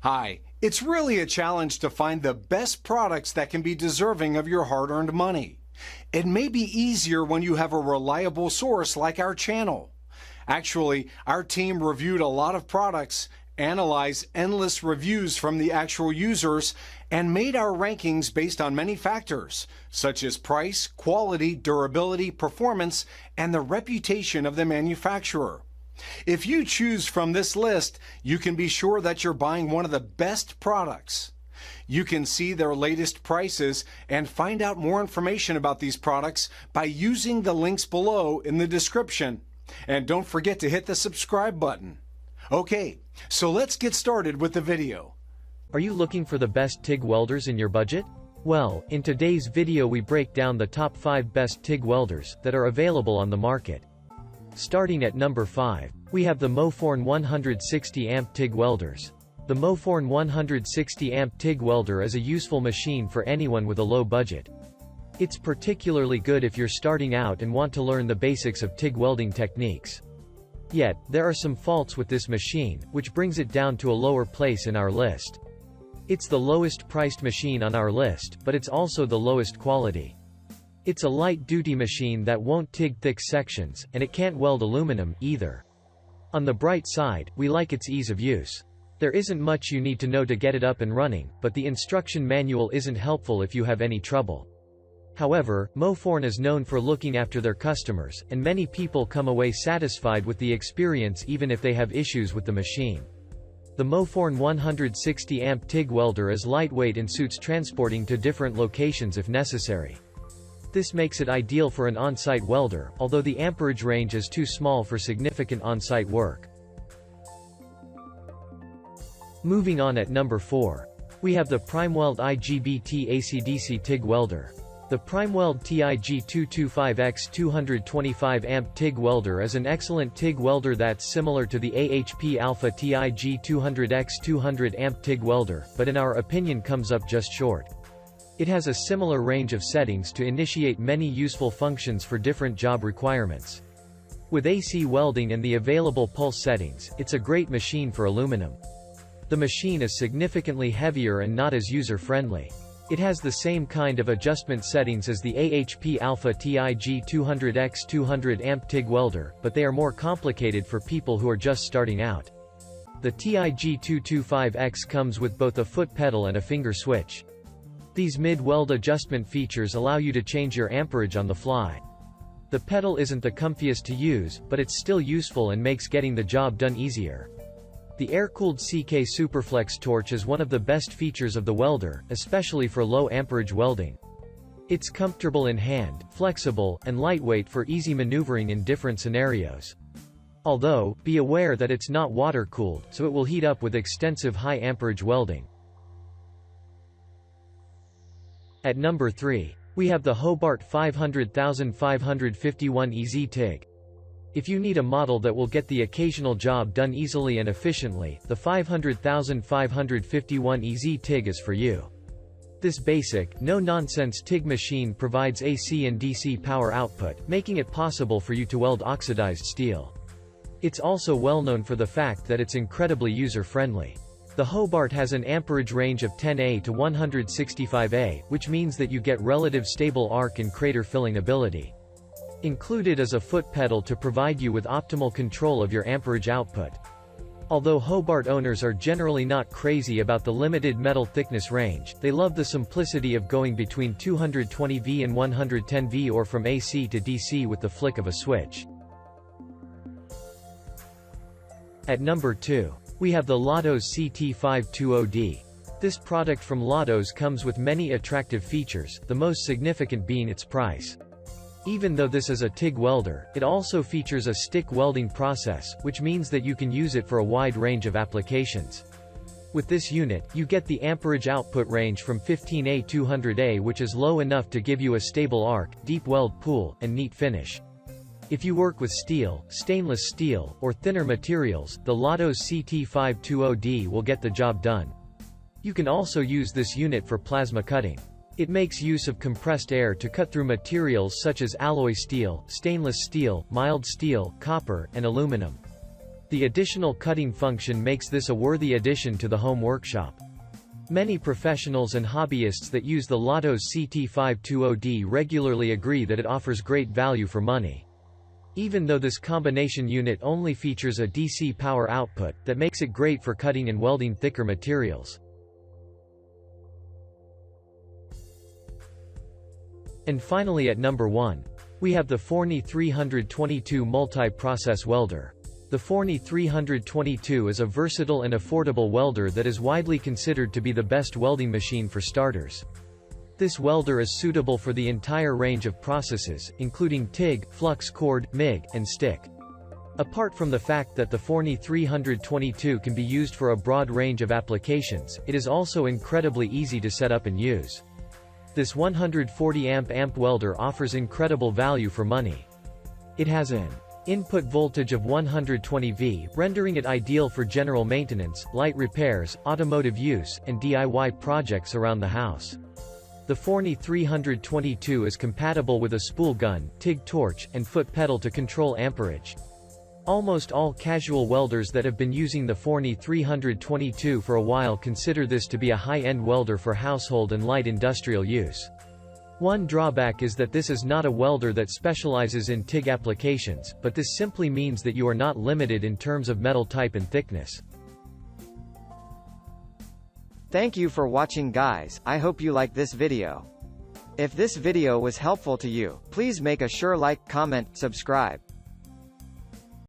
Hi, it's really a challenge to find the best products that can be deserving of your hard-earned money. It may be easier when you have a reliable source like our channel. Actually, our team reviewed a lot of products, analyzed endless reviews from the actual users, and made our rankings based on many factors, such as price, quality, durability, performance, and the reputation of the manufacturer. If you choose from this list, you can be sure that you're buying one of the best products. You can see their latest prices and find out more information about these products by using the links below in the description. And don't forget to hit the subscribe button. Okay, so let's get started with the video. Are you looking for the best TIG welders in your budget? Well, in today's video we break down the top 5 best TIG welders that are available on the market. Starting at number 5, we have the Mophorn 160 Amp TIG Welders. The Mophorn 160 Amp TIG Welder is a useful machine for anyone with a low budget. It's particularly good if you're starting out and want to learn the basics of TIG welding techniques. Yet, there are some faults with this machine, which brings it down to a lower place in our list. It's the lowest priced machine on our list, but it's also the lowest quality. It's a light-duty machine that won't TIG thick sections, and it can't weld aluminum, either. On the bright side, we like its ease of use. There isn't much you need to know to get it up and running, but the instruction manual isn't helpful if you have any trouble. However, Mophorn is known for looking after their customers, and many people come away satisfied with the experience even if they have issues with the machine. The Mophorn 160 Amp TIG Welder is lightweight and suits transporting to different locations if necessary. This makes it ideal for an on-site welder, although the amperage range is too small for significant on-site work. Moving on at number 4. We have the PRIMEWELD IGBT AC/DC TIG Welder. The PRIMEWELD TIG 225X225 Amp TIG Welder is an excellent TIG welder that's similar to the AHP Alpha TIG 200X200 Amp TIG Welder, but in our opinion comes up just short. It has a similar range of settings to initiate many useful functions for different job requirements. With AC welding and the available pulse settings, it's a great machine for aluminum. The machine is significantly heavier and not as user-friendly. It has the same kind of adjustment settings as the AHP Alpha TIG 200X200 Amp TIG Welder, but they are more complicated for people who are just starting out. The TIG 225X comes with both a foot pedal and a finger switch. These mid-weld adjustment features allow you to change your amperage on the fly. The pedal isn't the comfiest to use, but it's still useful and makes getting the job done easier. The air-cooled CK Superflex torch is one of the best features of the welder, especially for low amperage welding. It's comfortable in hand, flexible, and lightweight for easy maneuvering in different scenarios. Although, be aware that it's not water-cooled, so it will heat up with extensive high amperage welding. At number 3, we have the Hobart 500,551 EZ-TIG. If you need a model that will get the occasional job done easily and efficiently, the 500,551 EZ-TIG is for you. This basic, no-nonsense TIG machine provides AC and DC power output, making it possible for you to weld oxidized steel. It's also well known for the fact that it's incredibly user-friendly. The Hobart has an amperage range of 10A to 165A, which means that you get relative stable arc and crater filling ability. Included is a foot pedal to provide you with optimal control of your amperage output. Although Hobart owners are generally not crazy about the limited metal thickness range, they love the simplicity of going between 220V and 110V or from AC to DC with the flick of a switch. At number 2. We have the Lotos CT520D. This product from Lotos comes with many attractive features, the most significant being its price. Even though this is a TIG welder, it also features a stick welding process, which means that you can use it for a wide range of applications. With this unit, you get the amperage output range from 15A to 200A, which is low enough to give you a stable arc, deep weld pool, and neat finish. If you work with steel, stainless steel, or thinner materials, the Lotos CT520D will get the job done. You can also use this unit for plasma cutting. It makes use of compressed air to cut through materials such as alloy steel, stainless steel, mild steel, copper, and aluminum. The additional cutting function makes this a worthy addition to the home workshop. Many professionals and hobbyists that use the Lotos CT520D regularly agree that it offers great value for money. Even though this combination unit only features a DC power output, that makes it great for cutting and welding thicker materials. And finally at number 1, we have the Forney 322 Multi-Process Welder. The Forney 322 is a versatile and affordable welder that is widely considered to be the best welding machine for starters. This welder is suitable for the entire range of processes, including TIG, flux cord, MIG, and stick. Apart from the fact that the Forney 322 can be used for a broad range of applications, it is also incredibly easy to set up and use. This 140 amp welder offers incredible value for money. It has an input voltage of 120 V, rendering it ideal for general maintenance, light repairs, automotive use, and DIY projects around the house. The Forney 322 is compatible with a spool gun, TIG torch, and foot pedal to control amperage. Almost all casual welders that have been using the Forney 322 for a while consider this to be a high-end welder for household and light industrial use. One drawback is that this is not a welder that specializes in TIG applications, but this simply means that you are not limited in terms of metal type and thickness. Thank you for watching guys, I hope you liked this video. If this video was helpful to you, please make a sure like, comment, subscribe.